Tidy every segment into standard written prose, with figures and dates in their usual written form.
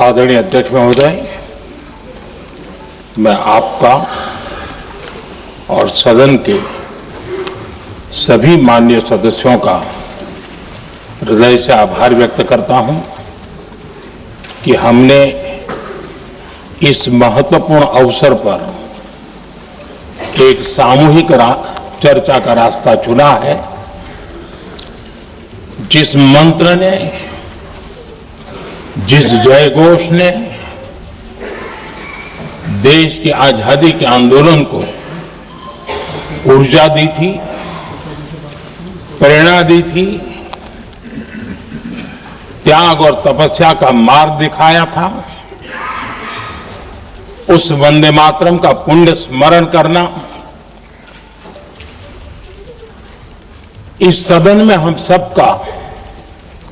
आदरणीय अध्यक्ष महोदय, मैं आपका और सदन के सभी माननीय सदस्यों का हृदय से आभार व्यक्त करता हूं कि हमने इस महत्वपूर्ण अवसर पर एक सामूहिक चर्चा का रास्ता चुना है, जिस मंत्र ने, जिस जयघोष ने देश की आजादी के आंदोलन को ऊर्जा दी थी, प्रेरणा दी थी, त्याग और तपस्या का मार्ग दिखाया था, उस वंदे मातरम का पुण्य स्मरण करना इस सदन में हम सबका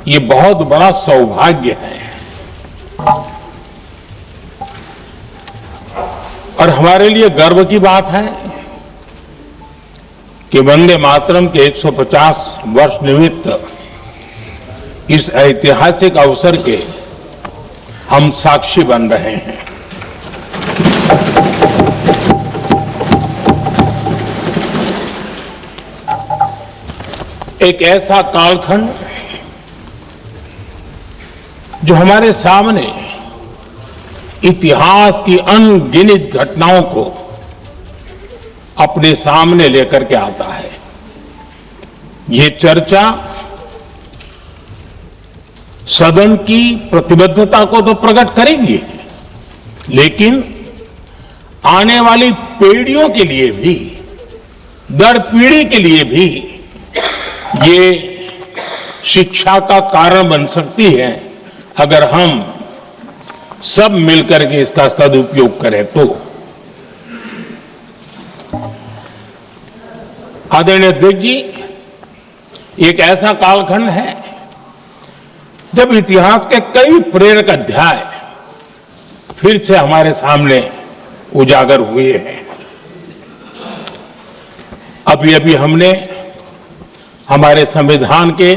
ये बहुत बड़ा सौभाग्य है। और हमारे लिए गर्व की बात है कि वंदे मातरम के 150 वर्ष निमित्त इस ऐतिहासिक अवसर के हम साक्षी बन रहे हैं। एक ऐसा कालखंड जो हमारे सामने इतिहास की अनगिनत घटनाओं को अपने सामने लेकर के आता है। ये चर्चा सदन की प्रतिबद्धता को तो प्रकट करेगी, लेकिन आने वाली पीढ़ियों के लिए भी, दर पीढ़ी के लिए भी ये शिक्षा का कारण बन सकती है, अगर हम सब मिलकर के इसका सदुपयोग करें तो। आदरणीय अध्यक्ष जी, एक ऐसा कालखंड है जब इतिहास के कई प्रेरक अध्याय फिर से हमारे सामने उजागर हुए हैं। अभी अभी हमने हमारे संविधान के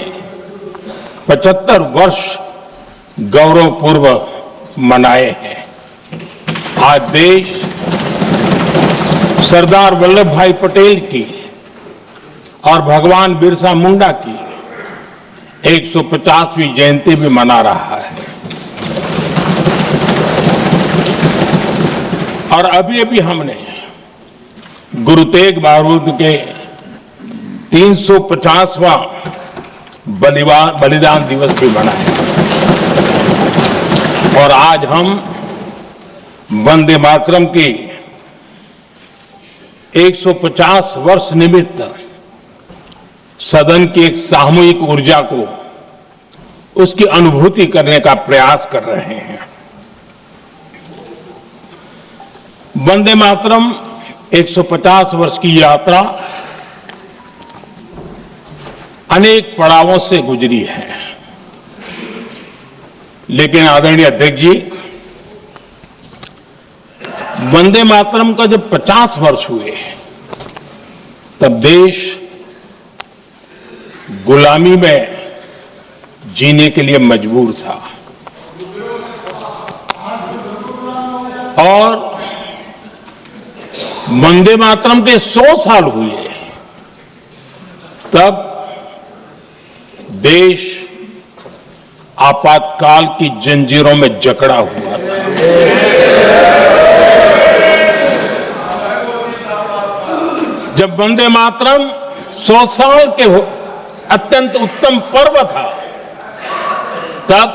75 वर्ष गौरवपूर्व मनाए हैं। आज देश सरदार वल्लभ भाई पटेल की और भगवान बिरसा मुंडा की 150वीं जयंती भी मना रहा है। और अभी अभी हमने गुरु तेग बहादुर के 350वां बलिदान दिवस भी मनाया। और आज हम वंदे मातरम की 150 वर्ष निमित्त सदन की एक सामूहिक ऊर्जा को, उसकी अनुभूति करने का प्रयास कर रहे हैं। वंदे मातरम 150 वर्ष की यात्रा अनेक पड़ावों से गुजरी है, लेकिन आदरणीय अध्यक्ष जी, वंदे मातरम का जब 50 वर्ष हुए तब देश गुलामी में जीने के लिए मजबूर था। और वंदे मातरम के 100 साल हुए तब देश आपातकाल की जंजीरों में जकड़ा हुआ था। जब वंदे मातरम 100 साल के अत्यंत उत्तम पर्व था, तब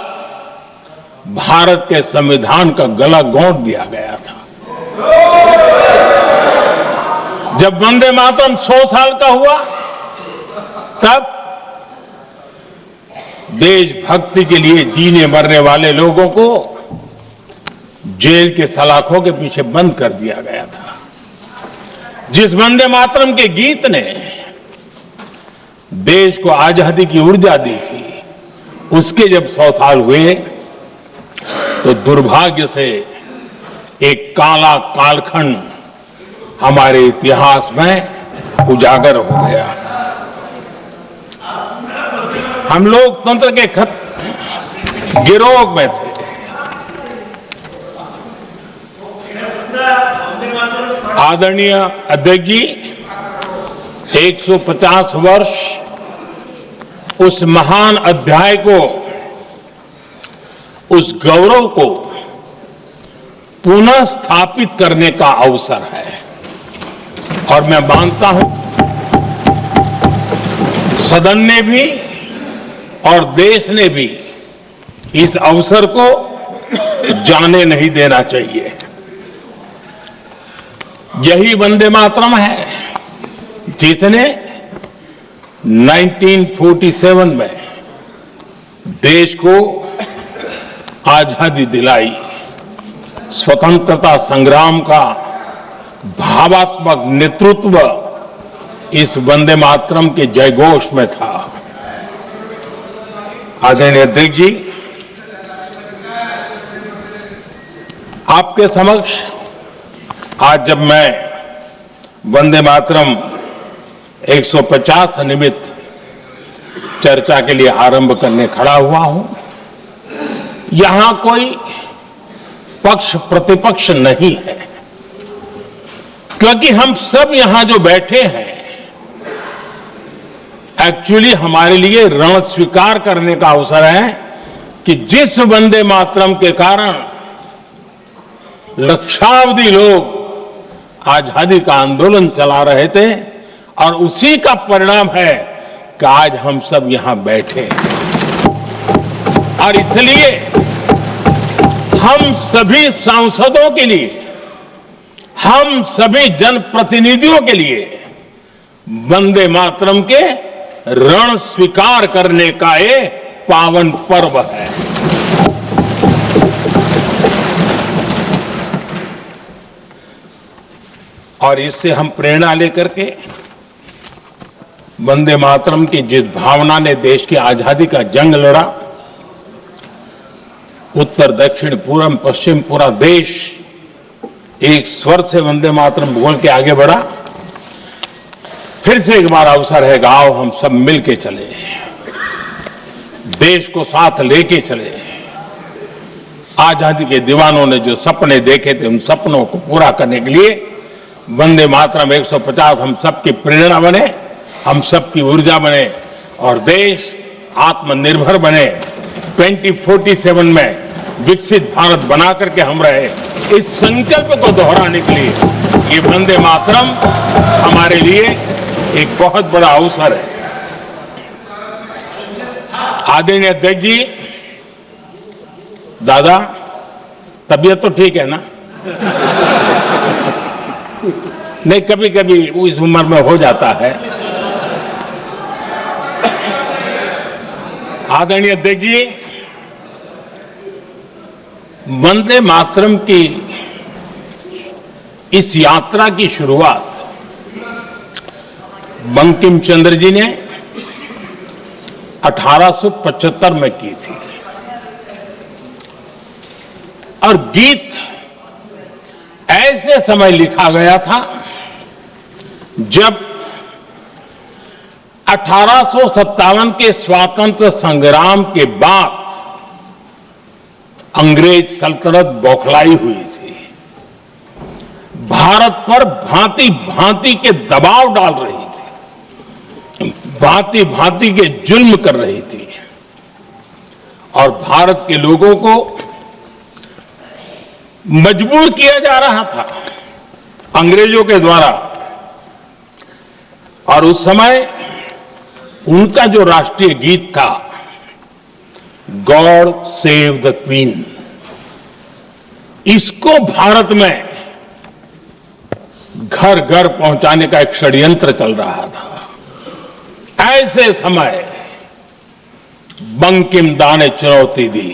भारत के संविधान का गला घोंट दिया गया था। जब वंदे मातरम 100 साल का हुआ, तब देशभक्ति के लिए जीने मरने वाले लोगों को जेल के सलाखों के पीछे बंद कर दिया गया था। जिस वंदे मातरम के गीत ने देश को आजादी की ऊर्जा दी थी, उसके जब 100 साल हुए तो दुर्भाग्य से एक काला कालखंड हमारे इतिहास में उजागर हो गया। हम लोकतंत्र के गिरोह में थे, आदरणीय अध्यक्ष जी, 150 वर्ष उस महान अध्याय को, उस गौरव को पुनः स्थापित करने का अवसर है। और मैं मानता हूं सदन ने भी और देश ने भी इस अवसर को जाने नहीं देना चाहिए। यही वंदे मातरम है जिसने 1947 में देश को आजादी दिलाई। स्वतंत्रता संग्राम का भावात्मक नेतृत्व इस वंदे मातरम के जयघोष में था। आदरणीय अध्यक्ष जी, आपके समक्ष आज जब मैं वंदे मातरम 150 निमित्त चर्चा के लिए आरंभ करने खड़ा हुआ हूं, यहां कोई पक्ष प्रतिपक्ष नहीं है, क्योंकि हम सब यहां जो बैठे हैं एक्चुअली हमारे लिए रण स्वीकार करने का अवसर है कि जिस वंदे मातरम के कारण लक्षावधि लोग आजादी का आंदोलन चला रहे थे और उसी का परिणाम है कि आज हम सब यहां बैठे। और इसलिए हम सभी सांसदों के लिए, हम सभी जनप्रतिनिधियों के लिए वंदे मातरम के रण स्वीकार करने का ये पावन पर्व है। और इससे हम प्रेरणा लेकर के वंदे मातरम की जिस भावना ने देश की आजादी का जंग लड़ा, उत्तर दक्षिण पूर्व पश्चिम पूरा देश एक स्वर से वंदे मातरम बोल के आगे बढ़ा। फिर से एक बार अवसर है कि आओ हम सब मिल के चले, देश को साथ लेके चले। आजादी के दीवानों ने जो सपने देखे थे उन सपनों को पूरा करने के लिए वंदे मातरम 150 हम सबकी प्रेरणा बने, हम सबकी ऊर्जा बने और देश आत्मनिर्भर बने। 2047 में विकसित भारत बना करके हम रहे, इस संकल्प को दोहराने के लिए ये वंदे मातरम हमारे लिए एक बहुत बड़ा अवसर है। आदरणीय अध्यक्ष जी, दादा तबीयत तो ठीक है ना? नहीं, कभी कभी इस उम्र में हो जाता है। आदरणीय अध्यक्ष जी, वंदे मातरम की इस यात्रा की शुरुआत बंकिम चंद्र जी ने 1875 में की थी और गीत ऐसे समय लिखा गया था जब 1857 के स्वातंत्र संग्राम के बाद अंग्रेज सल्तनत बौखलाई हुई थी, भारत पर भांति भांति के दबाव डाल रही थी, भांति भांति के जुल्म कर रही थी और भारत के लोगों को मजबूर किया जा रहा था अंग्रेजों के द्वारा। और उस समय उनका जो राष्ट्रीय गीत था गॉड सेव द क्वीन, इसको भारत में घर घर पहुंचाने का एक षड्यंत्र चल रहा था। ऐसे समय बंकिम दा ने चुनौती दी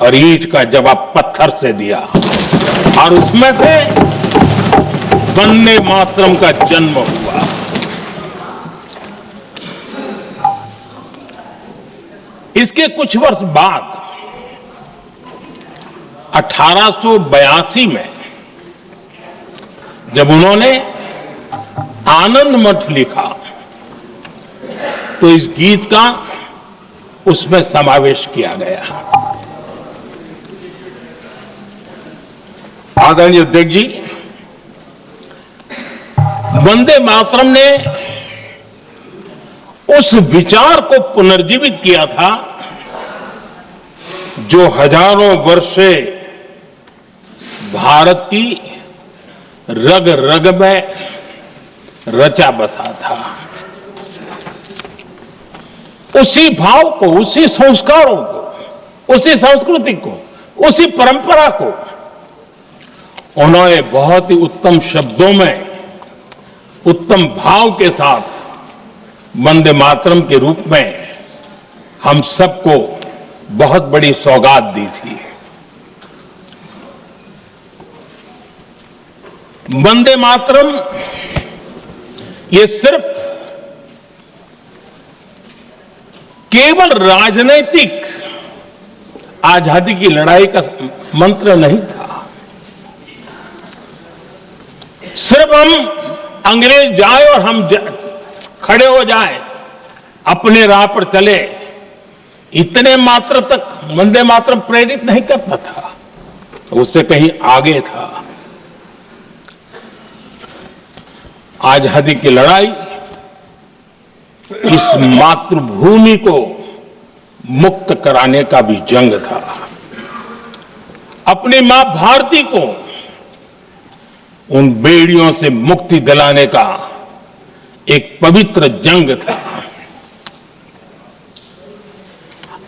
और ईंट का जवाब पत्थर से दिया और उसमें से वंदे मातरम का जन्म हुआ। इसके कुछ वर्ष बाद 1882 में जब उन्होंने आनंद मठ लिखा तो इस गीत का उसमें समावेश किया गया। आदरणीय अध्यक्ष जी, वंदे मातरम ने उस विचार को पुनर्जीवित किया था जो हजारों वर्ष से भारत की रग रग में रचा बसा था। उसी भाव को, उसी संस्कारों को, उसी संस्कृति को, उसी परंपरा को उन्होंने बहुत ही उत्तम शब्दों में, उत्तम भाव के साथ वंदे मातरम के रूप में हम सबको बहुत बड़ी सौगात दी थी। वंदे मातरम ये सिर्फ केवल राजनैतिक आजादी की लड़ाई का मंत्र नहीं था। सिर्फ हम अंग्रेज जाए और हम खड़े हो जाए, अपने राह पर चले, इतने मात्र तक वंदे मातरम प्रेरित नहीं करता था, उससे कहीं आगे था। आजादी की लड़ाई इस मातृभूमि को मुक्त कराने का भी जंग था। अपनी मां भारती को उन बेड़ियों से मुक्ति दिलाने का एक पवित्र जंग था।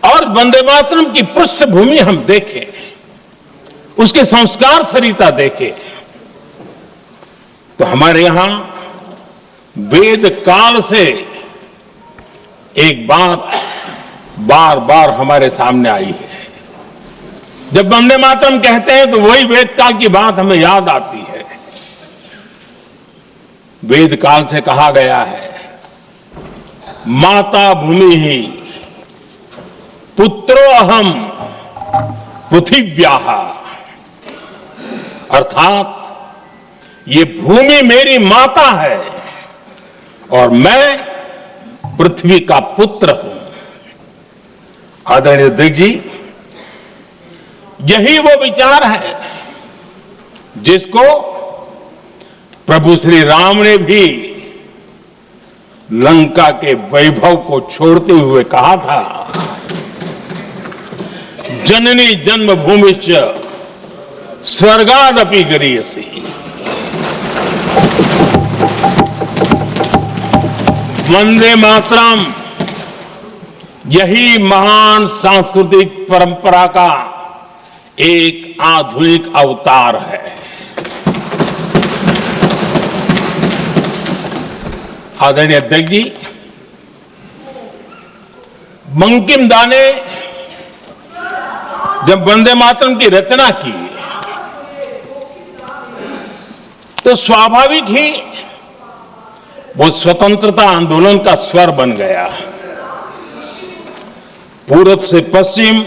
और वंदे मातरम की पृष्ठभूमि हम देखें, उसके संस्कार सरिता देखें, तो हमारे यहां वेद काल से एक बात बार बार हमारे सामने आई है। जब वंदे मातरम कहते हैं तो वही वेद काल की बात हमें याद आती है। वेद काल से कहा गया है, माता भूमि ही पुत्रो अहम पृथिव्याः, अर्थात ये भूमि मेरी माता है और मैं पृथ्वी का पुत्र हूं। आदरणीय अध्यक्ष जी, यही वो विचार है जिसको प्रभु श्री राम ने भी लंका के वैभव को छोड़ते हुए कहा था, जननी जन्मभूमिश्च स्वर्गादपि गरीयसी। वंदे मातरम यही महान सांस्कृतिक परंपरा का एक आधुनिक अवतार है। आदरणीय अध्यक्ष जी, बंकिम दा ने जब वंदे मातरम की रचना की तो स्वाभाविक ही वो स्वतंत्रता आंदोलन का स्वर बन गया। पूरब से पश्चिम,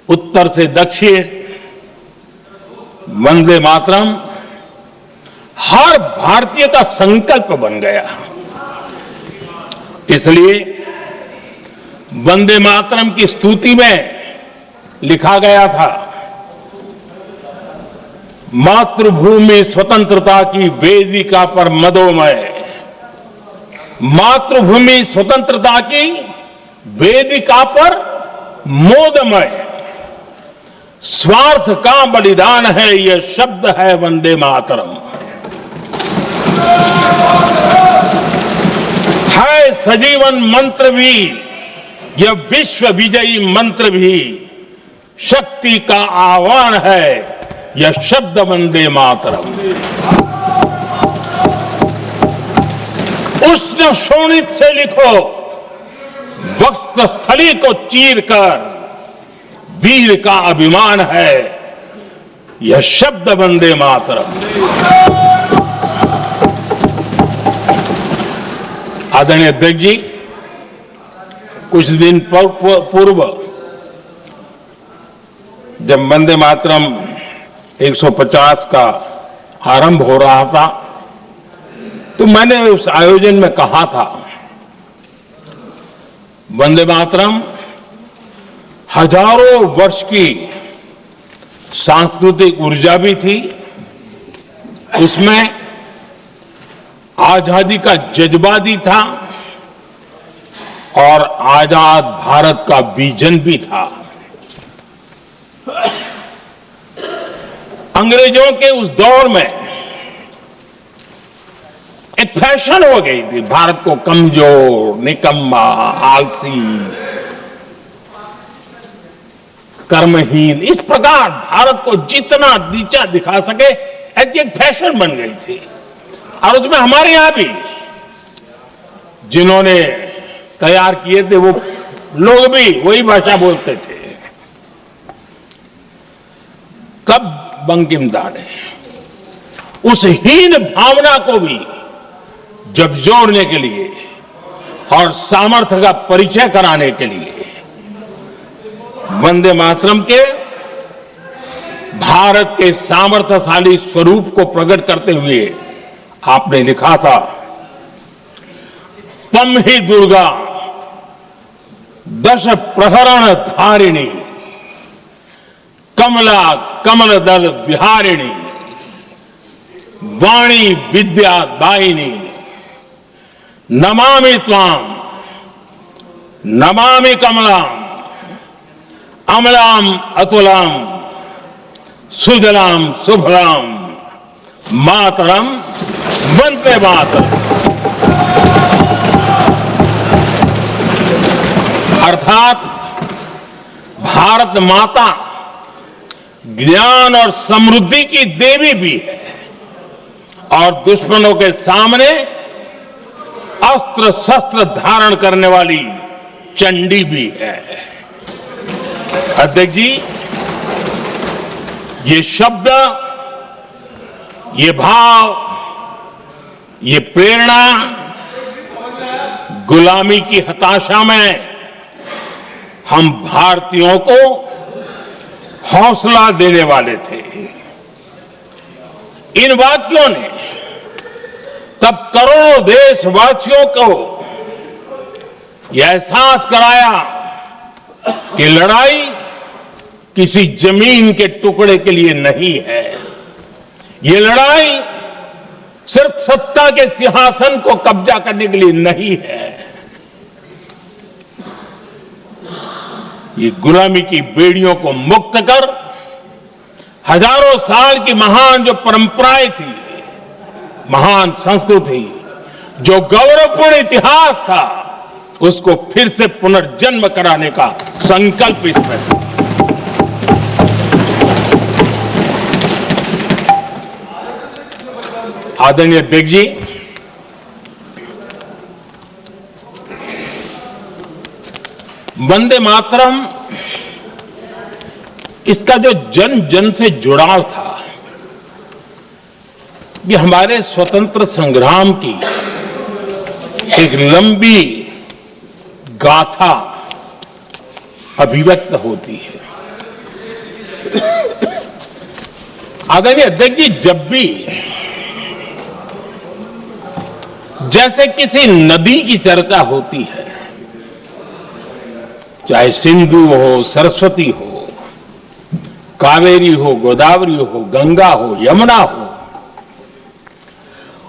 उत्तर से दक्षिण, वंदे मातरम हर भारतीय का संकल्प बन गया। इसलिए वंदे मातरम की स्तुति में लिखा गया था, मातृभूमि स्वतंत्रता की वेदिका पर मदोमय, मातृभूमि स्वतंत्रता की वेदिका पर मोदमय, स्वार्थ का बलिदान है यह शब्द है वंदे मातरम। है सजीवन मंत्र भी, यह विश्व विजयी मंत्र भी, शक्ति का आह्वान है यह शब्द वंदे मातरम। उष्ण शोणित से लिखो, वक्षस्थली को चीरकर, वीर का अभिमान है यह शब्द वंदे मातरम। आदरणीय अध्यक्ष जी, कुछ दिन पूर्व जब वंदे मातरम 150 का आरंभ हो रहा था तो मैंने उस आयोजन में कहा था, वंदे मातरम हजारों वर्ष की सांस्कृतिक ऊर्जा भी थी, उसमें आजादी का जज्बा भी था और आजाद भारत का विजन भी था। अंग्रेजों के उस दौर में एक फैशन हो गई थी भारत को कमजोर, निकम्मा, आलसी, कर्महीन, इस प्रकार भारत को जितना नीचा दिखा सके ऐसी एक फैशन बन गई थी। और उसमें हमारे यहां भी जिन्होंने तैयार किए थे वो लोग भी वही भाषा बोलते थे। तब बंकिम दा ने उस हीन भावना को भी जब जोड़ने के लिए और सामर्थ्य का परिचय कराने के लिए वंदे मातरम के भारत के सामर्थ्यशाली स्वरूप को प्रकट करते हुए आपने लिखा था, तम ही दुर्गा दश प्रहरण धारिणी, कमला कमल दल विहारिणी, वाणी विद्या दायिनी, नमामि त्वाम नमामि कमलाम, अमलाम अतुलाम, सुजलाम सुभलाम, मातरम वंदे मातरम। अर्थात भारत माता ज्ञान और समृद्धि की देवी भी है और दुश्मनों के सामने अस्त्र शस्त्र धारण करने वाली चंडी भी है। अध्यक्ष जी, ये शब्द, ये भाव, ये प्रेरणा गुलामी की हताशा में हम भारतीयों को हौसला देने वाले थे। इन वाक्यों ने तब करोड़ों देशवासियों को यह एहसास कराया कि लड़ाई किसी जमीन के टुकड़े के लिए नहीं है। ये लड़ाई सिर्फ सत्ता के सिंहासन को कब्जा करने के लिए नहीं है। ये गुलामी की बेड़ियों को मुक्त कर हजारों साल की महान जो परंपराएं थी, महान संस्कृति, जो गौरवपूर्ण इतिहास था, उसको फिर से पुनर्जन्म कराने का संकल्प इसमें था। आदरणीय अध्यक्ष जी, वंदे मातरम, इसका जो जन जन से जुड़ाव था, ये हमारे स्वतंत्र संग्राम की एक लंबी गाथा अभिव्यक्त होती है। आदरणीय अध्यक्ष जी, जब भी जैसे किसी नदी की चर्चा होती है, चाहे सिंधु हो, सरस्वती हो, कावेरी हो, गोदावरी हो, गंगा हो, यमुना हो,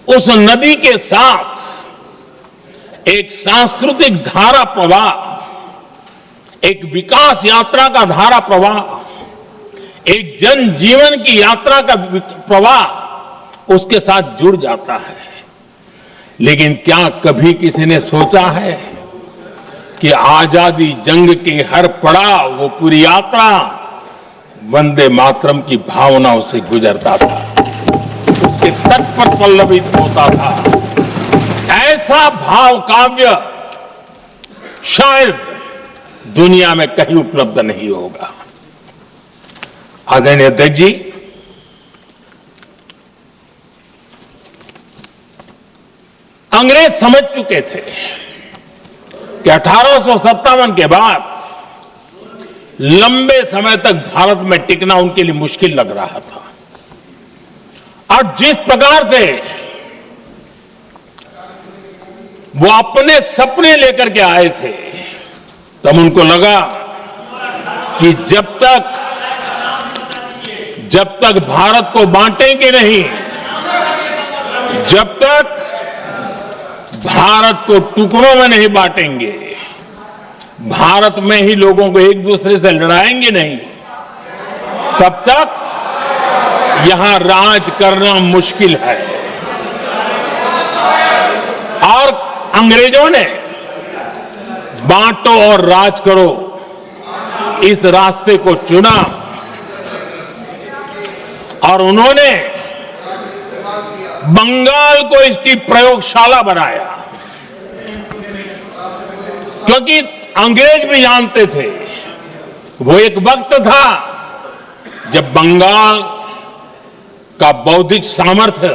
उस नदी के साथ एक सांस्कृतिक धारा प्रवाह, एक विकास यात्रा का धारा प्रवाह, एक जन जीवन की यात्रा का प्रवाह उसके साथ जुड़ जाता है। लेकिन क्या कभी किसी ने सोचा है कि आजादी जंग के हर पड़ाव, वो पूरी यात्रा वंदे मातरम की भावनाओं से गुजरता था, उसके तट पर पल्लवित होता था। ऐसा भाव काव्य शायद दुनिया में कहीं उपलब्ध नहीं होगा। आदरणीय अध्यक्ष जी, अंग्रेज समझ चुके थे कि 1857 के बाद लंबे समय तक भारत में टिकना उनके लिए मुश्किल लग रहा था। और जिस प्रकार से वो अपने सपने लेकर के आए थे, तब उनको लगा कि जब तक भारत को बांटेंगे नहीं, जब तक भारत को टुकड़ों में नहीं बांटेंगे, भारत में ही लोगों को एक दूसरे से लड़ाएंगे नहीं, तब तक यहां राज करना मुश्किल है। और अंग्रेजों ने बांटो और राज करो इस रास्ते को चुना और उन्होंने बंगाल को इसकी प्रयोगशाला बनाया, क्योंकि अंग्रेज भी जानते थे वो एक वक्त था जब बंगाल का बौद्धिक सामर्थ्य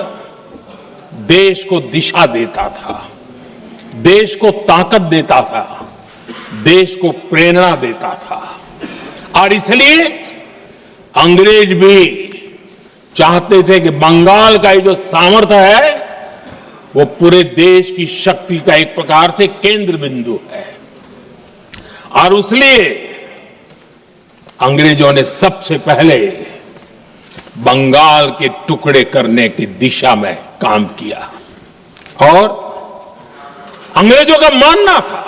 देश को दिशा देता था, देश को ताकत देता था, देश को प्रेरणा देता था। और इसलिए अंग्रेज भी चाहते थे कि बंगाल का ये जो सामर्थ्य है वो पूरे देश की शक्ति का एक प्रकार से केंद्र बिंदु है। और इसलिए अंग्रेजों ने सबसे पहले बंगाल के टुकड़े करने की दिशा में काम किया। और अंग्रेजों का मानना था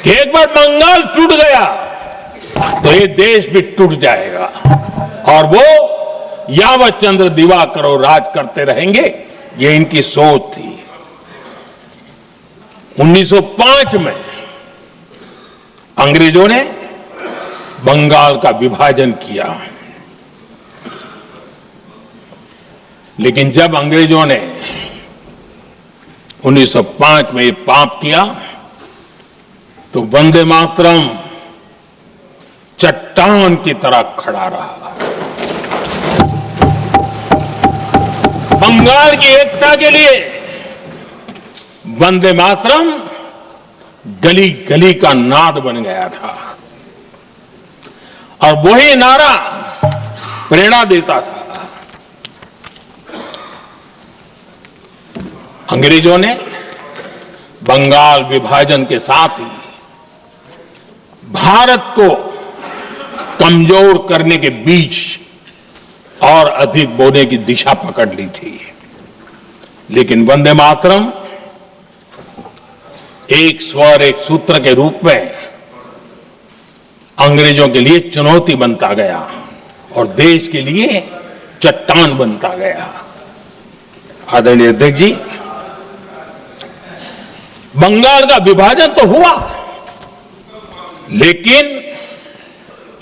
कि एक बार बंगाल टूट गया तो ये देश भी टूट जाएगा और वो यावत चंद्र दिवाकरो राज करते रहेंगे, ये इनकी सोच थी। 1905 में अंग्रेजों ने बंगाल का विभाजन किया, लेकिन जब अंग्रेजों ने 1905 में ये पाप किया तो वंदे मातरम चट्टान की तरह खड़ा रहा। बंगाल की एकता के लिए वंदे मातरम गली गली का नाद बन गया था और वही नारा प्रेरणा देता था। अंग्रेजों ने बंगाल विभाजन के साथ ही भारत को कमजोर करने के बीच और अधिक बोने की दिशा पकड़ ली थी। लेकिन वंदे मातरम एक स्वर एक सूत्र के रूप में अंग्रेजों के लिए चुनौती बनता गया और देश के लिए चट्टान बनता गया। आदरणीय अध्यक्ष जी, बंगाल का विभाजन तो हुआ, लेकिन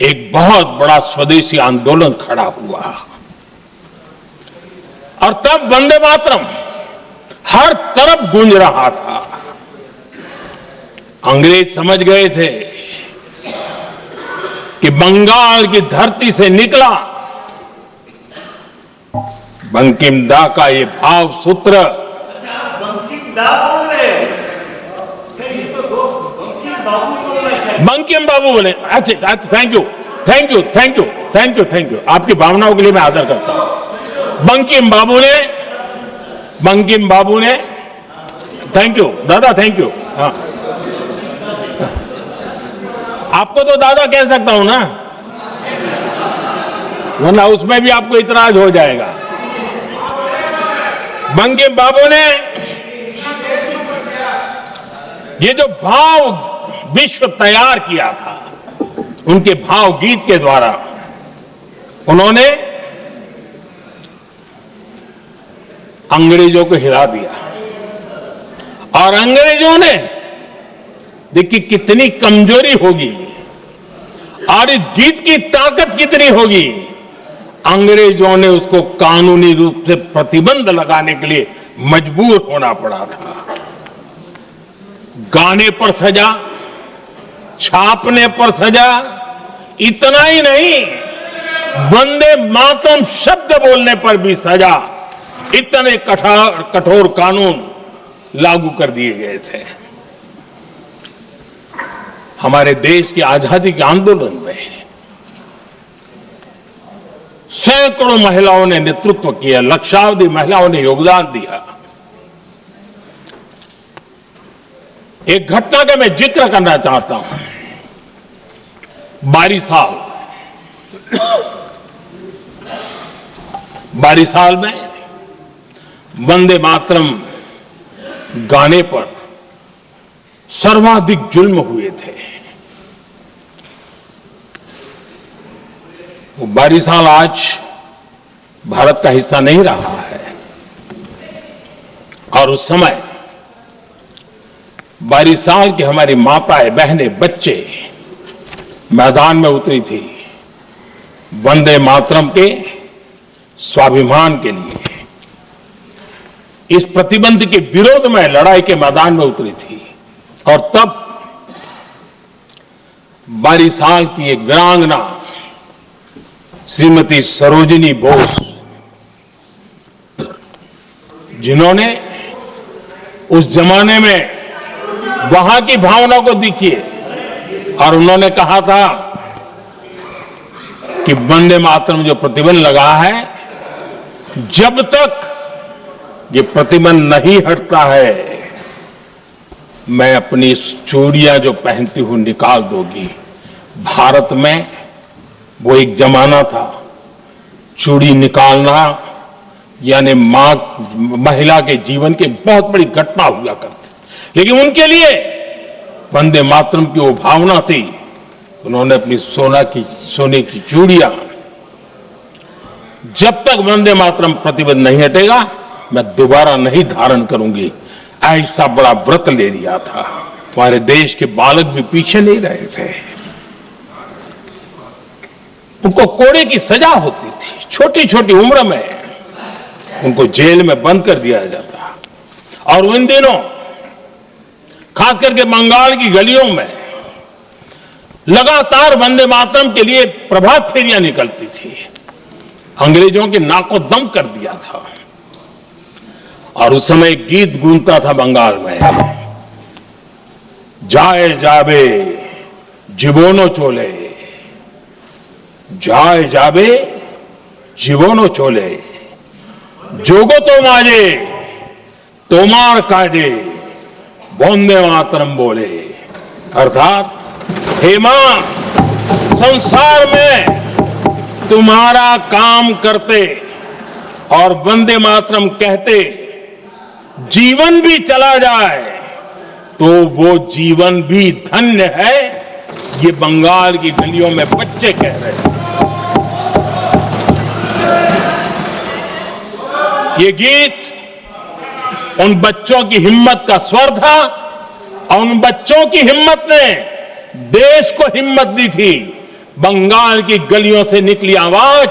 एक बहुत बड़ा स्वदेशी आंदोलन खड़ा हुआ और तब वंदे मातरम हर तरफ गूंज रहा था। अंग्रेज समझ गए थे कि बंगाल की धरती से निकला बंकिम दा का ये भाव सूत्र। बंकिम बाबू बोले। अच्छा, thank you thank you thank you thank you thank you, आपकी भावनाओं के लिए मैं आदर करता हूं। बंकिम बाबू ने थैंक यू दादा, थैंक यू। हाँ, आपको तो दादा कह सकता हूं ना, वरना उसमें भी आपको इतराज हो जाएगा। बंकिम बाबू ने ये जो भाव विश्व तैयार किया था, उनके भाव गीत के द्वारा उन्होंने अंग्रेजों को हिला दिया। और अंग्रेजों ने देखिए कितनी कमजोरी होगी और इस गीत की ताकत कितनी होगी, अंग्रेजों ने उसको कानूनी रूप से प्रतिबंध लगाने के लिए मजबूर होना पड़ा था। गाने पर सजा, छापने पर सजा, इतना ही नहीं, वंदे मातरम शब्द बोलने पर भी सजा। इतने कठोर कानून लागू कर दिए गए थे। हमारे देश की आजादी के आंदोलन में सैकड़ों महिलाओं ने नेतृत्व किया, लक्षावधि महिलाओं ने योगदान दिया। एक घटना का मैं जिक्र करना चाहता हूं। 22 साल में वंदे मातरम गाने पर सर्वाधिक जुल्म हुए थे। वो बारिशाल आज भारत का हिस्सा नहीं रहा है और उस समय बारिशाल की हमारी माताएं, बहनें, बच्चे मैदान में उतरी थी वंदे मातरम के स्वाभिमान के लिए। इस प्रतिबंध के विरोध में लड़ाई के मैदान में उतरी थी और तब बारिशाल की एक वीरांगना श्रीमती सरोजिनी बोस, जिन्होंने उस जमाने में वहां की भावना को देखिए और उन्होंने कहा था कि वंदे मातरम जो प्रतिबंध लगा है, जब तक ये प्रतिबंध नहीं हटता है मैं अपनी चूड़ियां जो पहनती हूं निकाल दूंगी। भारत में वो एक जमाना था, चूड़ी निकालना यानी महिला के जीवन की बहुत बड़ी घटना हुआ करती, लेकिन उनके लिए वंदे मातरम की वो भावना थी। उन्होंने अपनी सोने की चूड़ियां, जब तक वंदे मातरम प्रतिबंध नहीं हटेगा मैं दोबारा नहीं धारण करूंगी, ऐसा बड़ा व्रत ले लिया था। हमारे देश के बालक भी पीछे नहीं रहे थे। उनको कोड़े की सजा होती थी, छोटी छोटी उम्र में उनको जेल में बंद कर दिया जाता। और उन दिनों खास करके बंगाल की गलियों में लगातार वंदे मातरम के लिए प्रभात फेरियां निकलती थी। अंग्रेजों के नाको दम कर दिया था। और उस समय गीत गूंजता था बंगाल में, जाए जाबे जीवनो चोले, जाए जाबे जीवनो चोले, जोगो तो माजे तोमार काजे वंदे मातरम बोले। अर्थात हे मां, संसार में तुम्हारा काम करते और वंदे मातरम कहते जीवन भी चला जाए तो वो जीवन भी धन्य है। ये बंगाल की गलियों में बच्चे कह रहे हैं। ये गीत उन बच्चों की हिम्मत का स्वर था और उन बच्चों की हिम्मत ने देश को हिम्मत दी थी। बंगाल की गलियों से निकली आवाज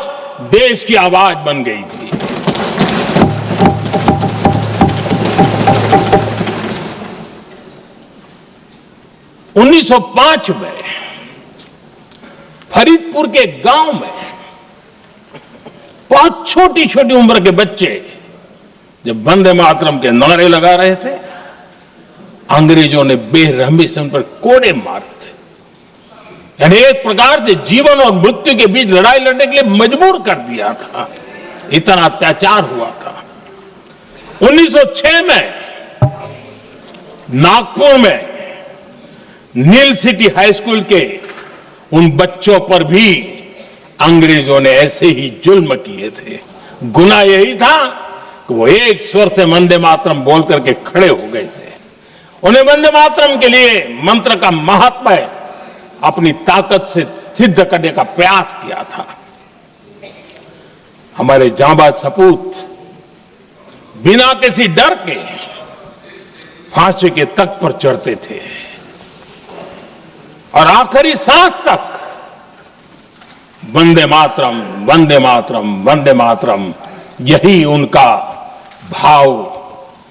देश की आवाज बन गई थी। उन्नीस 1905 में फरीदपुर के गांव में बहुत छोटी छोटी उम्र के बच्चे जब वंदे मातरम के नारे लगा रहे थे, अंग्रेजों ने बेरहमी से उन पर कोड़े मारे थे। यानी एक प्रकार से जीवन और मृत्यु के बीच लड़ाई लड़ने के लिए मजबूर कर दिया था। इतना अत्याचार हुआ था। 1906 में नागपुर में नील सिटी हाई स्कूल के उन बच्चों पर भी अंग्रेजों ने ऐसे ही जुल्म किए थे। गुनाह यही था कि वो एक स्वर से वंदे मातरम बोल करके खड़े हो गए थे। उन्हें वंदे मातरम के लिए मंत्र का महात्म्य अपनी ताकत से सिद्ध करने का प्रयास किया था। हमारे जांबाज सपूत बिना किसी डर के फांसी के तख्त पर चढ़ते थे और आखिरी सांस तक वंदे मातरम, वंदे मातरम, वंदे मातरम, यही उनका भाव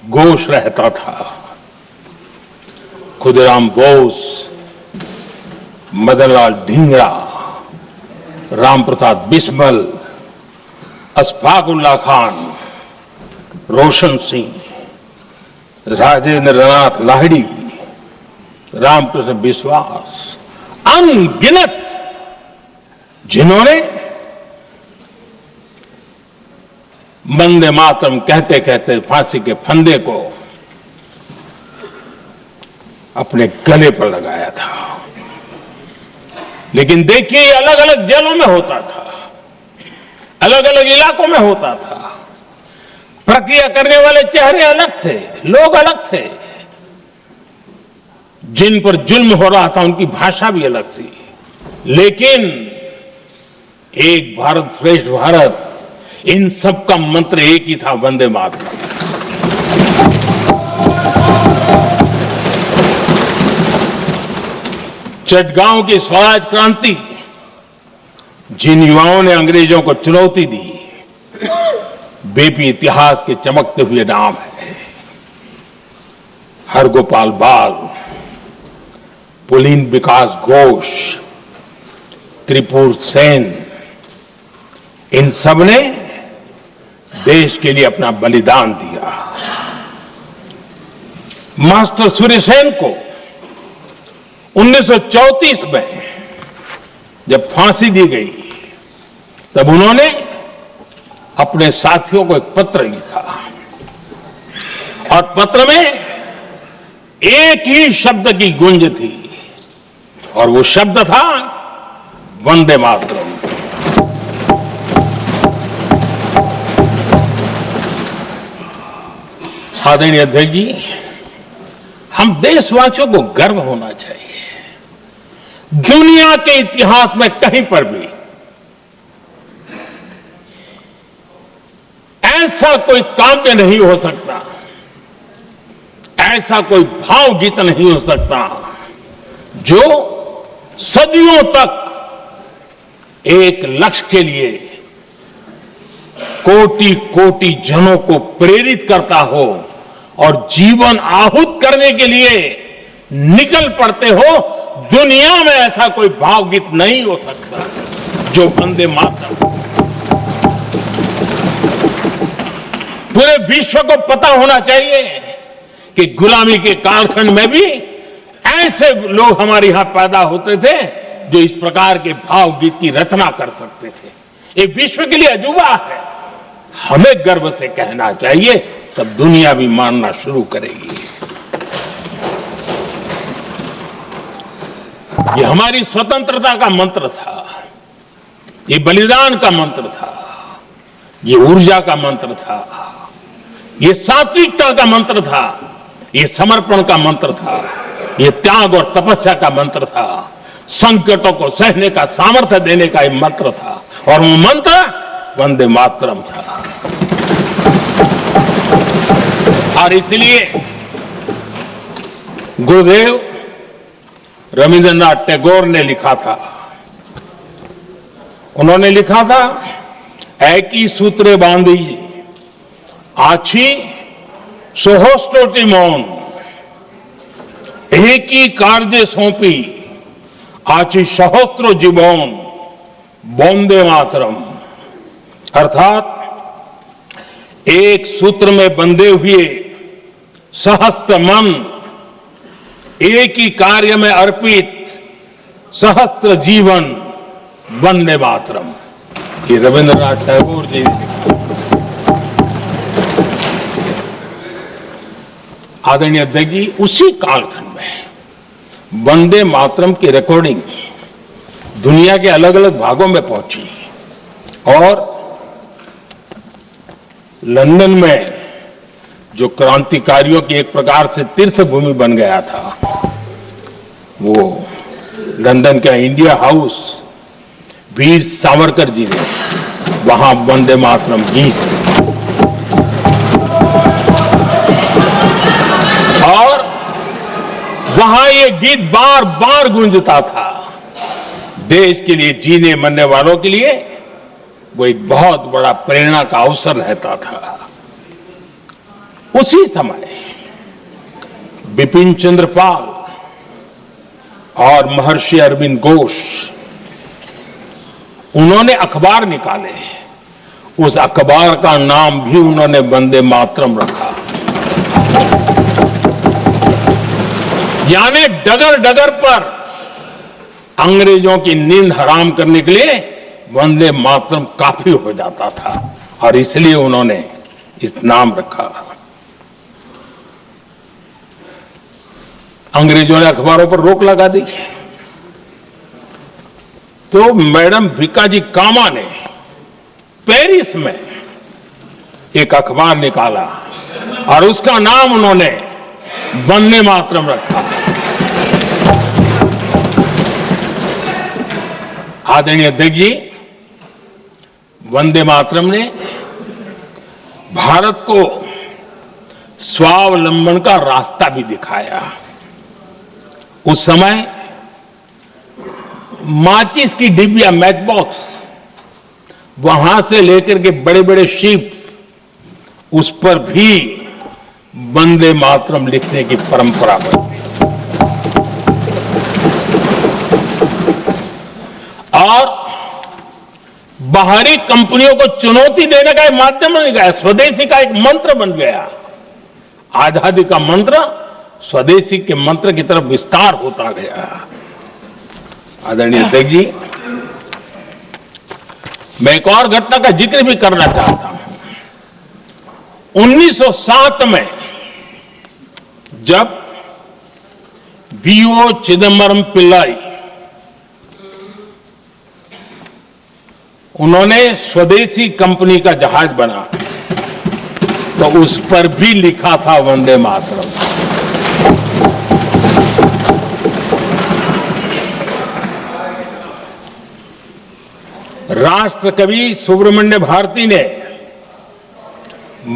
घोष रहता था। खुदीराम बोस, मदनलाल ढींगरा, राम प्रसाद बिस्मल, अशफाक उल्लाह खान, रोशन सिंह, राजेंद्र नाथ लाहिड़ी, रामकृष्ण विश्वास, अनगिनत जिन्होंने वंदे मातरम कहते कहते फांसी के फंदे को अपने गले पर लगाया था। लेकिन देखिए, ये अलग अलग जेलों में होता था, अलग अलग इलाकों में होता था। प्रक्रिया करने वाले चेहरे अलग थे, लोग अलग थे, जिन पर जुल्म हो रहा था उनकी भाषा भी अलग थी, लेकिन एक भारत श्रेष्ठ भारत, इन सब का मंत्र एक ही था, वंदे मातरम। चटगांव की स्वराज क्रांति, जिन युवाओं ने अंग्रेजों को चुनौती दी, वे भी इतिहास के चमकते हुए नाम है। हरगोपाल बाल, पुलिन विकास घोष, त्रिपुर सेन, इन सब ने देश के लिए अपना बलिदान दिया। मास्टर सूर्यसेन को 1934 में जब फांसी दी गई, तब उन्होंने अपने साथियों को एक पत्र लिखा और पत्र में एक ही शब्द की गूंज थी और वो शब्द था वंदे मातरम। आदरणीय अध्यक्ष जी, हम देशवासियों को गर्व होना चाहिए। दुनिया के इतिहास में कहीं पर भी ऐसा कोई काव्य नहीं हो सकता, ऐसा कोई भावगीत नहीं हो सकता जो सदियों तक एक लक्ष्य के लिए कोटि कोटि जनों को प्रेरित करता हो और जीवन आहूत करने के लिए निकल पड़ते हो। दुनिया में ऐसा कोई भावगीत नहीं हो सकता जो वंदे मातरम। पूरे विश्व को पता होना चाहिए कि गुलामी के कालखंड में भी ऐसे लोग हमारे यहां पैदा होते थे जो इस प्रकार के भावगीत की रचना कर सकते थे। ये विश्व के लिए अजूबा है, हमें गर्व से कहना चाहिए, तब दुनिया भी मानना शुरू करेगी। ये हमारी स्वतंत्रता का मंत्र था, ये बलिदान का मंत्र था, ये ऊर्जा का मंत्र था, ये सात्विकता का मंत्र था, ये समर्पण का मंत्र था, ये त्याग और तपस्या का मंत्र था, संकटों को सहने का सामर्थ्य देने का ये मंत्र था और वो मंत्र वंदे मातरम था। और इसलिए गुरुदेव रविंद्रनाथ टैगोर ने लिखा था, उन्होंने लिखा था, एकी सूत्रे बांधी आछी सोहोस्टोटी मौन, एक ही कार्य सौंपी आची सहस्त्रो जीवन वंदे मातरम। अर्थात एक सूत्र में बंधे हुए सहस्त्र मन, एक ही कार्य में अर्पित सहस्त्र जीवन वंदे मातरम। ये रविंद्रनाथ टैगोर जी ने लिखा। आदरणीय अध्यक्ष जी, उसी कालखंड में वंदे मातरम की रिकॉर्डिंग दुनिया के अलग अलग भागों में पहुंची और लंदन में जो क्रांतिकारियों की एक प्रकार से तीर्थ भूमि बन गया था, वो लंदन का इंडिया हाउस, वीर सावरकर जी ने वहां वंदे मातरम गीत और वहां ये गीत बार बार गूंजता था। देश के लिए जीने मरने वालों के लिए वो एक बहुत बड़ा प्रेरणा का अवसर रहता था। उसी समय बिपिन चंद्र पाल और महर्षि अरविंद घोष, उन्होंने अखबार निकाले, उस अखबार का नाम भी उन्होंने वंदे मातरम रखा। यानी डगर डगर पर अंग्रेजों की नींद हराम करने के लिए वंदे मातरम काफी हो जाता था और इसलिए उन्होंने इस नाम रखा। अंग्रेजों ने अखबारों पर रोक लगा दी तो मैडम भिकाजी कामा ने पेरिस में एक अखबार निकाला और उसका नाम उन्होंने वंदे मातरम रखा। आदरणीय अध्यक्ष जी, वंदे मातरम ने भारत को स्वावलंबन का रास्ता भी दिखाया। उस समय माचिस की डिबिया, मैच बॉक्स, वहां से लेकर के बड़े बड़े शिप, उस पर भी वंदे मातरम लिखने की परंपरा बनी और बाहरी कंपनियों को चुनौती देने का एक माध्यम बन गया, स्वदेशी का एक मंत्र बन गया। आजादी का मंत्र स्वदेशी के मंत्र की तरफ विस्तार होता गया। आदरणीय अध्यक्ष जी, मैं एक और घटना का जिक्र भी करना चाहता हूं। 1907 में जब वीओ चिदम्बरम पिल्लाई उन्होंने स्वदेशी कंपनी का जहाज बना तो उस पर भी लिखा था वंदे मातरम। राष्ट्रकवि सुब्रमण्य भारती ने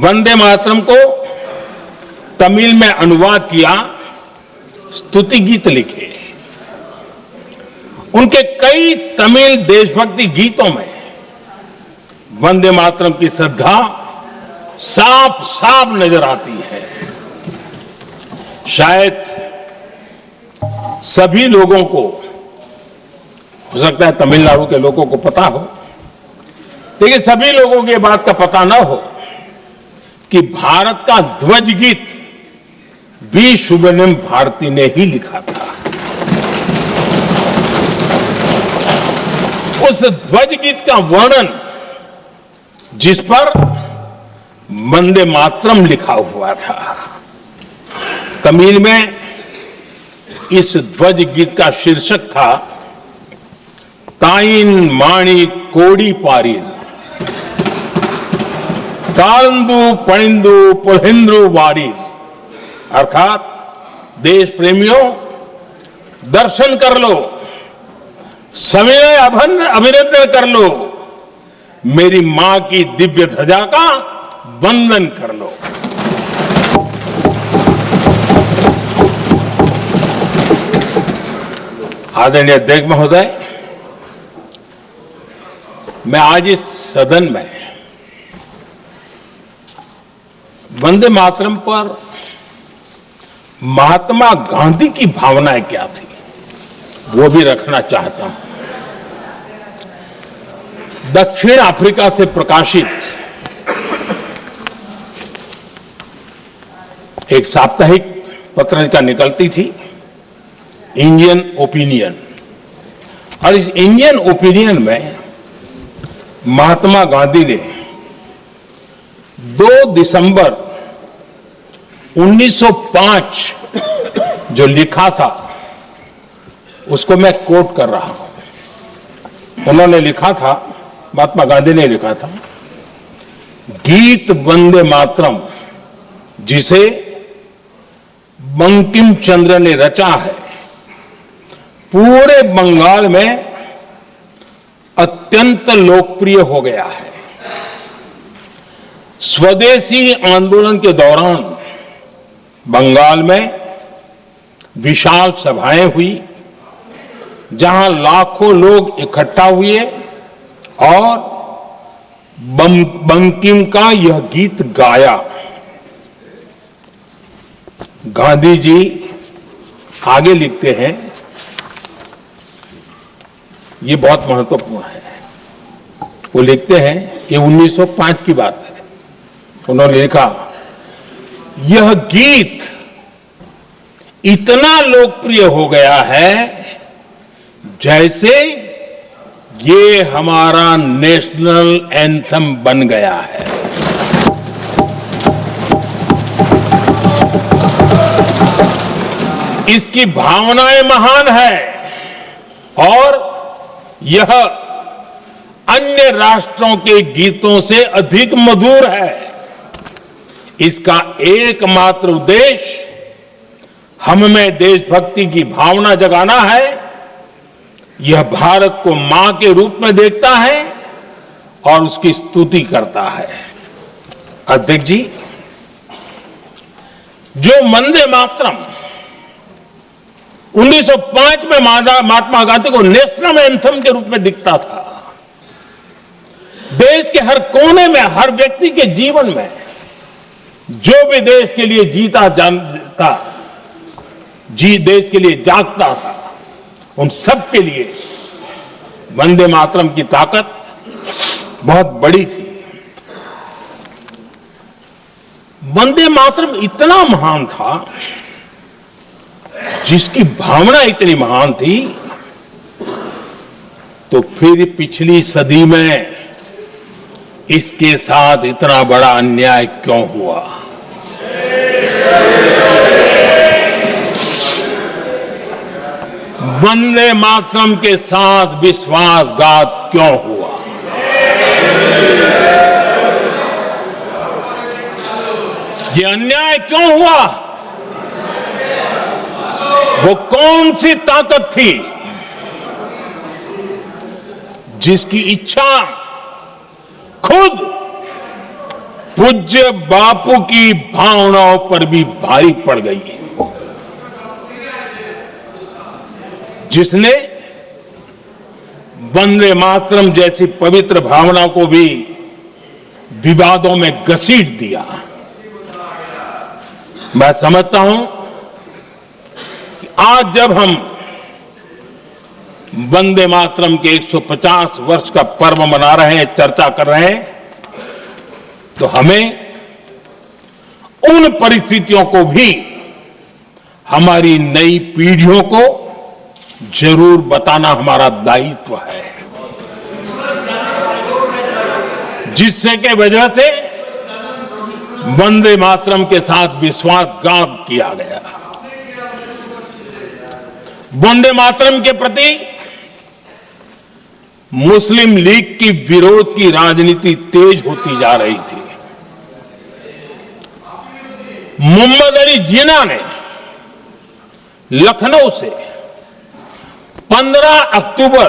वंदे मातरम को तमिल में अनुवाद किया, स्तुति गीत लिखे। उनके कई तमिल देशभक्ति गीतों में वंदे मातरम की श्रद्धा साफ साफ नजर आती है। शायद सभी लोगों को, हो सकता है तमिलनाडु के लोगों को पता हो, लेकिन सभी लोगों को यह बात का पता न हो कि भारत का ध्वज गीत वी सुब्रमण्यम भारती ने ही लिखा था। उस ध्वज गीत का वर्णन जिस पर वंदे मातरम लिखा हुआ था, तमिल में इस ध्वज गीत का शीर्षक था ताइन माणी कोड़ी पारीर, तालंदु पणिंदु पुलहिंद्रु वारीर। अर्थात देश प्रेमियों, दर्शन कर लो, सविनय अभिनंदन कर लो, मेरी मां की दिव्य ध्वजा का वंदन कर लो। आदरणीय अध्यक्ष महोदय, मैं आज इस सदन में वंदे मातरम पर महात्मा गांधी की भावनाएं क्या थी वो भी रखना चाहता हूं। दक्षिण अफ्रीका से प्रकाशित एक साप्ताहिक पत्रिका निकलती थी, इंडियन ओपिनियन, और इस इंडियन ओपिनियन में महात्मा गांधी ने 2 दिसंबर 1905 जो लिखा था उसको मैं कोट कर रहा हूं। उन्होंने लिखा था, महात्मा गांधी ने लिखा था, गीत वंदे मातरम जिसे बंकिम चंद्र ने रचा है, पूरे बंगाल में अत्यंत लोकप्रिय हो गया है। स्वदेशी आंदोलन के दौरान बंगाल में विशाल सभाएं हुई जहां लाखों लोग इकट्ठा हुए और बंकिम का यह गीत गाया। गांधी जी आगे लिखते हैं, ये बहुत महत्वपूर्ण है। वो लिखते हैं, ये 1905 की बात है। उन्होंने लिखा, यह गीत इतना लोकप्रिय हो गया है जैसे ये हमारा नेशनल एंथम बन गया है। इसकी भावनाएं महान है और यह अन्य राष्ट्रों के गीतों से अधिक मधुर है। इसका एकमात्र उद्देश्य हम में देशभक्ति की भावना जगाना है। यह भारत को मां के रूप में देखता है और उसकी स्तुति करता है। अध्यक्ष जी, जो वंदे मातरम 1905 में महात्मा गांधी को नेशनल एंथम के रूप में दिखता था, देश के हर कोने में, हर व्यक्ति के जीवन में जो भी देश के लिए जीता जानता, देश के लिए जागता था, उन सब के लिए वंदे मातरम की ताकत बहुत बड़ी थी। वंदे मातरम इतना महान था, जिसकी भावना इतनी महान थी, तो फिर पिछली सदी में इसके साथ इतना बड़ा अन्याय क्यों हुआ? वंदे मातरम के साथ विश्वासघात क्यों हुआ? ये अन्याय क्यों हुआ? वो कौन सी ताकत थी जिसकी इच्छा खुद पूज्य बापू की भावनाओं पर भी भारी पड़ गई, जिसने वंदे मातरम जैसी पवित्र भावना को भी विवादों में घसीट दिया? मैं समझता हूं कि आज जब हम वंदे मातरम के 150 वर्ष का पर्व मना रहे हैं, चर्चा कर रहे हैं, तो हमें उन परिस्थितियों को भी हमारी नई पीढ़ियों को जरूर बताना हमारा दायित्व है, जिससे के वजह से वंदे मातरम के साथ विश्वासघात किया गया। वंदे मातरम के प्रति मुस्लिम लीग की विरोध की राजनीति तेज होती जा रही थी। मोहम्मद अली जिन्ना ने लखनऊ से 15 अक्टूबर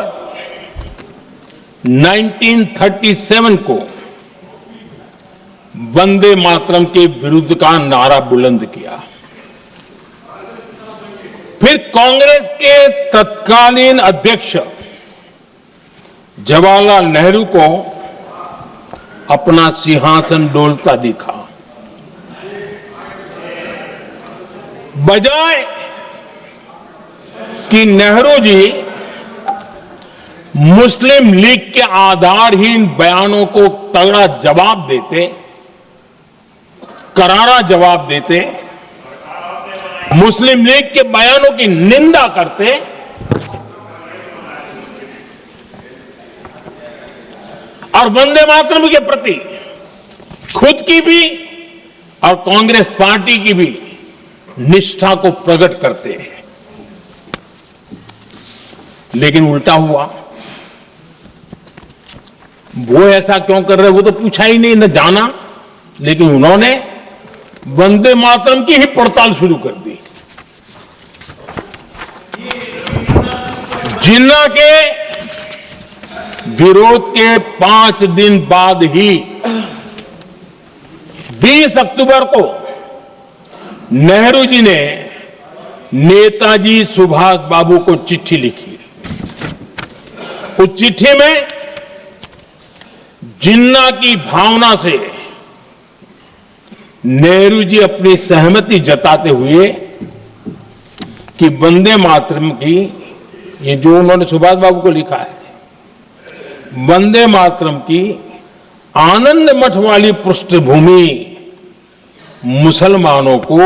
1937 को वंदे मातरम के विरुद्ध का नारा बुलंद किया। फिर कांग्रेस के तत्कालीन अध्यक्ष जवाहरलाल नेहरू को अपना सिंहासन डोलता दिखा। बजाय कि नेहरू जी मुस्लिम लीग के आधारहीन बयानों को तगड़ा जवाब देते, करारा जवाब देते, मुस्लिम लीग के बयानों की निंदा करते, और वंदे मातरम के प्रति खुद की भी और कांग्रेस पार्टी की भी निष्ठा को प्रकट करते हैं। लेकिन उल्टा हुआ। वो ऐसा क्यों कर रहे, वो तो पूछा ही नहीं, न जाना, लेकिन उन्होंने वंदे मातरम की ही पड़ताल शुरू कर दी। जिन्ना के विरोध के 5 दिन बाद ही 20 अक्टूबर को नेहरू जी ने नेताजी सुभाष बाबू को चिट्ठी लिखी। उस चिट्ठी में जिन्ना की भावना से नेहरू जी अपनी सहमति जताते हुए कि वंदे मातरम की, ये जो उन्होंने सुभाष बाबू को लिखा है, वंदे मातरम की आनंद मठ वाली पृष्ठभूमि मुसलमानों को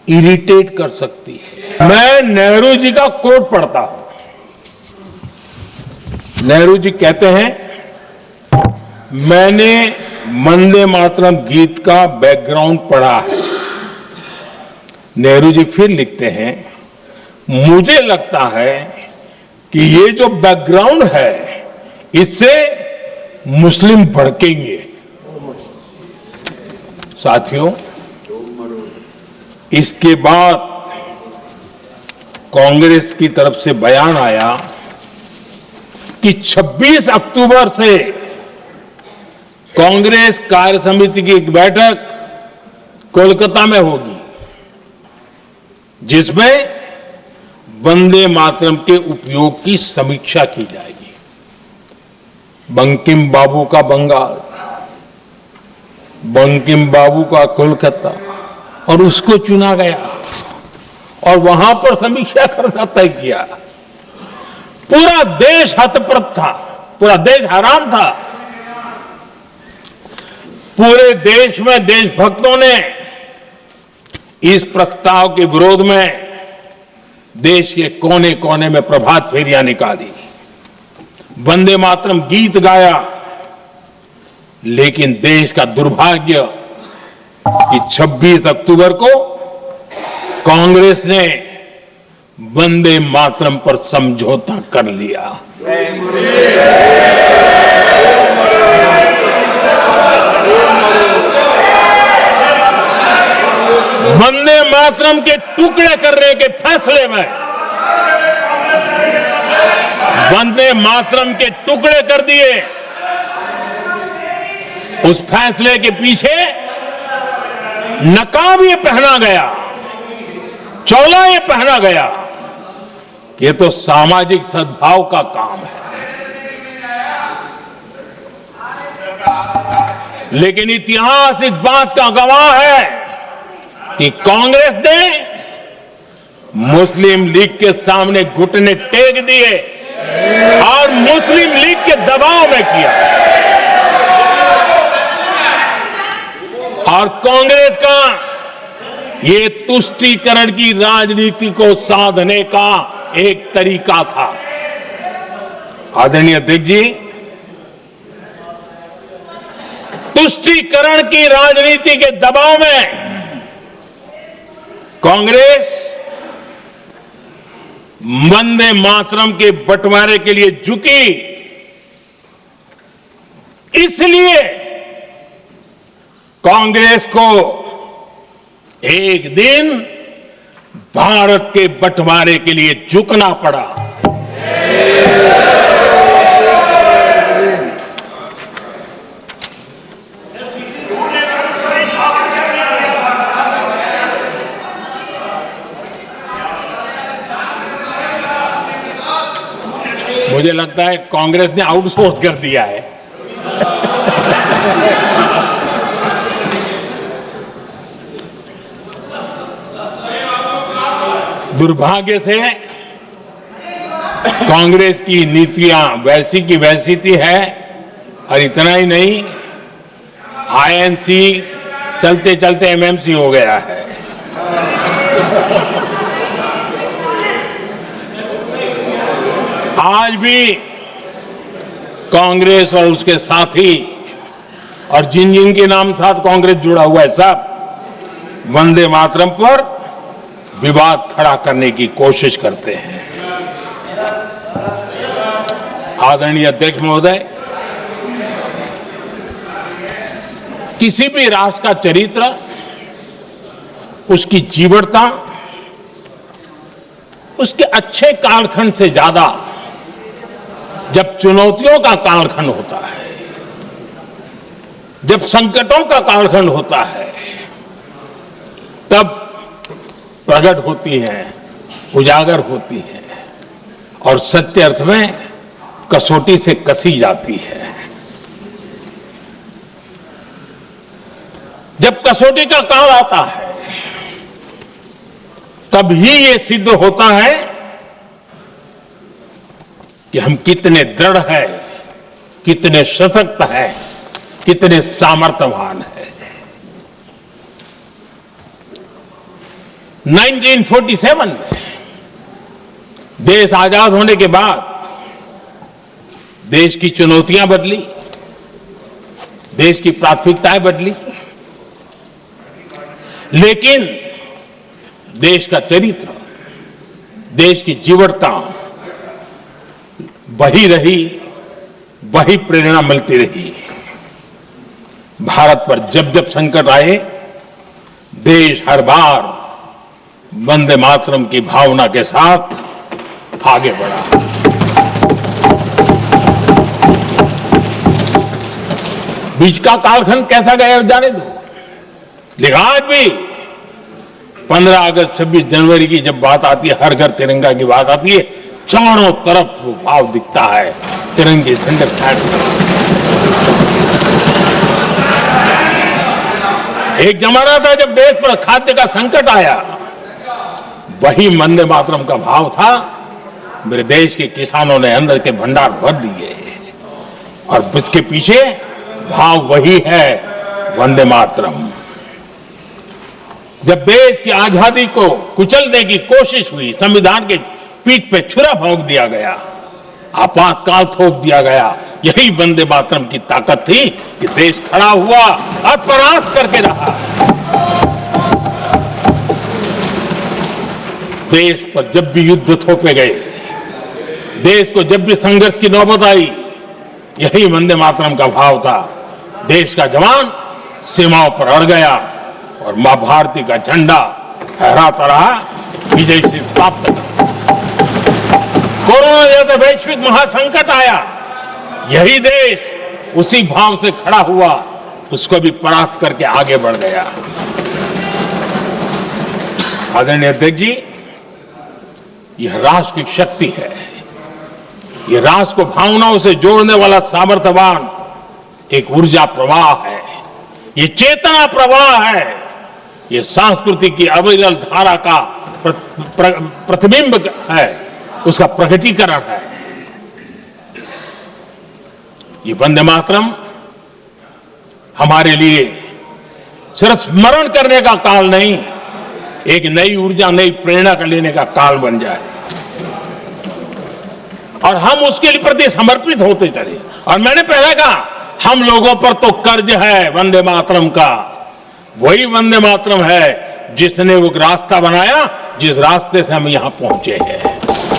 इरिटेट कर सकती है। मैं नेहरू जी का कोट पढ़ता हूं। नेहरू जी कहते हैं, मैंने वंदे मातरम गीत का बैकग्राउंड पढ़ा है। नेहरू जी फिर लिखते हैं, मुझे लगता है कि ये जो बैकग्राउंड है इससे मुस्लिम भड़केंगे। साथियों, इसके बाद कांग्रेस की तरफ से बयान आया कि 26 अक्टूबर से कांग्रेस कार्य समिति की एक बैठक कोलकाता में होगी, जिसमें वंदे मातरम के उपयोग की समीक्षा की जाएगी। बंकिम बाबू का बंगाल, बंकिम बाबू का कोलकाता, और उसको चुना गया और वहां पर समीक्षा करना तय किया। पूरा देश हतप्रभ था, पूरा देश हैरान था। पूरे देश में देशभक्तों ने इस प्रस्ताव के विरोध में देश के कोने कोने में प्रभात फेरियां निकाली, वंदे मातरम गीत गाया। लेकिन देश का दुर्भाग्य कि 26 अक्टूबर को कांग्रेस ने वंदे मातरम पर समझौता कर लिया। वंदे मातरम के टुकड़े करने के फैसले में, वंदे मातरम के टुकड़े कर दिए। उस फैसले के पीछे नकाब ये पहना गया, चोला ये पहना गया कि ये तो सामाजिक सद्भाव का काम है। लेकिन इतिहास इस बात का गवाह है कि कांग्रेस ने मुस्लिम लीग के सामने घुटने टेक दिए और मुस्लिम लीग के दबाव में किया। और कांग्रेस का ये तुष्टीकरण की राजनीति को साधने का एक तरीका था। आदरणीय अध्यक्ष जी, तुष्टीकरण की राजनीति के दबाव में कांग्रेस वंदे मातरम के बंटवारे के लिए झुकी। इसलिए कांग्रेस को एक दिन भारत के बंटवारे के लिए झुकना पड़ा। मुझे लगता है कांग्रेस ने आउटसोर्स कर दिया है। दुर्भाग्य से कांग्रेस की नीतियां वैसी की वैसी थी है, और इतना ही नहीं, आईएनसी चलते चलते एमएमसी हो गया है। आज भी कांग्रेस और उसके साथी और जिन जिन के नाम साथ कांग्रेस जुड़ा हुआ है, सब वंदे मातरम पर विवाद खड़ा करने की कोशिश करते हैं। आदरणीय अध्यक्ष महोदय, किसी भी राष्ट्र का चरित्र, उसकी जीवटता, उसके अच्छे कालखंड से ज्यादा जब चुनौतियों का कालखंड होता है, जब संकटों का कालखंड होता है, तब प्रकट होती है, उजागर होती है और सत्य अर्थ में कसौटी से कसी जाती है। जब कसौटी का काल आता है, तब ही ये सिद्ध होता है कि हम कितने दृढ़ हैं, कितने सशक्त हैं, कितने सामर्थ्यवान हैं। 1947 में देश आजाद होने के बाद देश की चुनौतियां बदली, देश की प्राथमिकताएं बदली, लेकिन देश का चरित्र, देश की जीवटता वही रही, वही प्रेरणा मिलती रही। भारत पर जब जब संकट आए, देश हर बार वंदे मातरम की भावना के साथ आगे बढ़ा। बीच का कालखंड कैसा गया जाने दो, लेकिन आज भी 15 अगस्त 26 जनवरी की जब बात आती है, हर घर तिरंगा की बात आती है, चारों तरफ वो भाव दिखता है, तिरंगे झंडे फहराते। एक जमाना था जब देश पर खाद्य का संकट आया, वही वंदे मातरम का भाव था। मेरे देश के किसानों ने अंदर के भंडार भर दिए, और इसके पीछे भाव वही है, वंदे मातरम। जब देश की आजादी को कुचलने की कोशिश हुई, संविधान के पीठ पे छुरा भोंक दिया गया, आपातकाल थोप दिया गया, यही वंदे मातरम की ताकत थी कि देश खड़ा हुआ और परास्त करके रहा। देश पर जब भी युद्ध थोपे गए, देश को जब भी संघर्ष की नौबत आई, यही वंदे मातरम का भाव था। देश का जवान सीमाओं पर अड़ गया और मां भारती का झंडा फहराता रहा, विजय से प्राप्त कर। कोरोना जैसे वैश्विक महासंकट आया, यही देश उसी भाव से खड़ा हुआ, उसको भी परास्त करके आगे बढ़ गया। आदरणीय अध्यक्ष जी, यह राष्ट्र की शक्ति है, यह राष्ट्र को भावनाओं से जोड़ने वाला सामर्थ्यवान एक ऊर्जा प्रवाह है, ये चेतना प्रवाह है, ये संस्कृति की अविरल धारा का प्रतिबिंब है, उसका प्रकटीकरण है। ये वंदे मातरम हमारे लिए सिर्फ स्मरण करने का काल नहीं, एक नई ऊर्जा, नई प्रेरणा का लेने का काल बन जाए, और हम उसके लिए प्रति समर्पित होते चले। और मैंने पहले कहा, हम लोगों पर तो कर्ज है वंदे मातरम का। वही वंदे मातरम है जिसने वो रास्ता बनाया, जिस रास्ते से हम यहां पहुंचे हैं,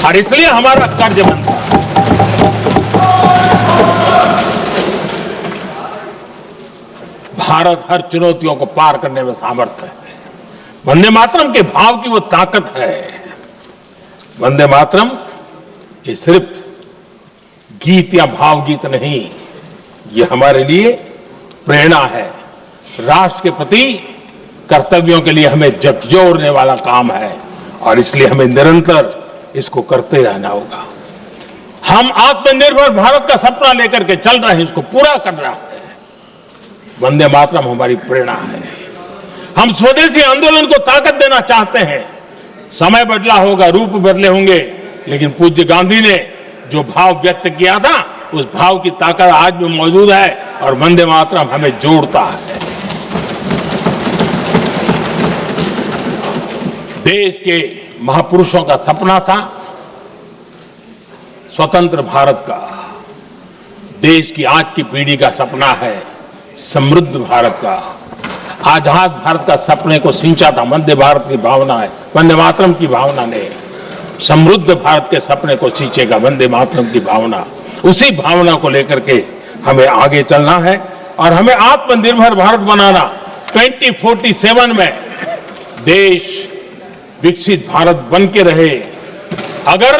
और इसलिए हमारा कर्ज बनता है। भारत हर चुनौतियों को पार करने में सामर्थ्य है। वंदे मातरम के भाव की वो ताकत है। वंदे मातरम ये सिर्फ गीत या भावगीत नहीं, ये हमारे लिए प्रेरणा है, राष्ट्र के प्रति कर्तव्यों के लिए हमें झकझोरने वाला काम है, और इसलिए हमें निरंतर इसको करते रहना होगा। हम आत्मनिर्भर भारत का सपना लेकर के चल रहे हैं, इसको पूरा कर रहे हैं। वंदे मातरम हमारी प्रेरणा है। हम स्वदेशी आंदोलन को ताकत देना चाहते हैं। समय बदला होगा, रूप बदले होंगे, लेकिन पूज्य गांधी ने जो भाव व्यक्त किया था, उस भाव की ताकत आज भी मौजूद है, और वंदे मातरम हमें जोड़ता है। देश के महापुरुषों का सपना था स्वतंत्र भारत का। देश की आज की पीढ़ी का सपना है समृद्ध भारत का। आजाद भारत का सपने को सिंचा था वंदे भारत की भावना है, वंदे मातरम की भावना ने। समृद्ध भारत के सपने को सींचेगा वंदे मातरम की भावना। उसी भावना को लेकर के हमें आगे चलना है, और हमें आत्मनिर्भर भारत बनाना। 2047 में देश विकसित भारत बन के रहे। अगर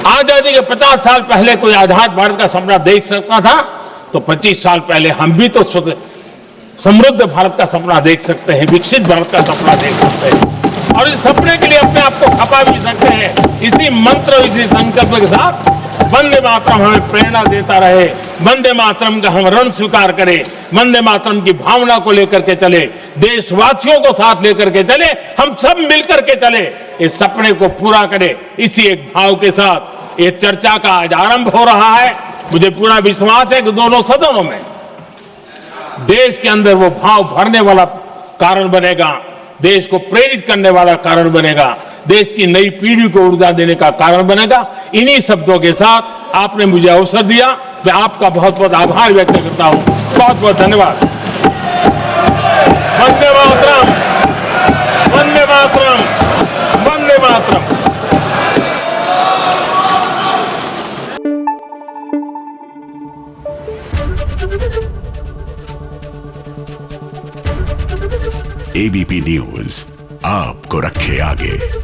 आजादी के 50 साल पहले कोई आजाद भारत का सपना देख सकता था, तो 25 साल पहले हम भी तो समृद्ध भारत का सपना देख सकते हैं, विकसित भारत का सपना देख सकते हैं, और इस सपने के लिए अपने आप को खपा भी सकते हैं। इसी मंत्र, इसी संकल्प के साथ वंदे मातरम हमें प्रेरणा देता रहे। वंदे मातरम का हम रण स्वीकार करें, वंदे मातरम की भावना को लेकर के चले, देशवासियों को साथ लेकर के चले, हम सब मिलकर के चले, इस सपने को पूरा करें। इसी एक भाव के साथ ये चर्चा का आज आरंभ हो रहा है। मुझे पूरा विश्वास है कि दोनों सदनों में देश के अंदर वो भाव भरने वाला कारण बनेगा, देश को प्रेरित करने वाला कारण बनेगा, देश की नई पीढ़ी को ऊर्जा देने का कारण बनेगा। इन्हीं शब्दों के साथ आपने मुझे अवसर दिया, मैं आपका बहुत बहुत आभार व्यक्त करता हूं। बहुत बहुत धन्यवाद। वंदे मातरम, वंदे मातरम, वंदे मातरम। एबीपी न्यूज आपको रखे आगे।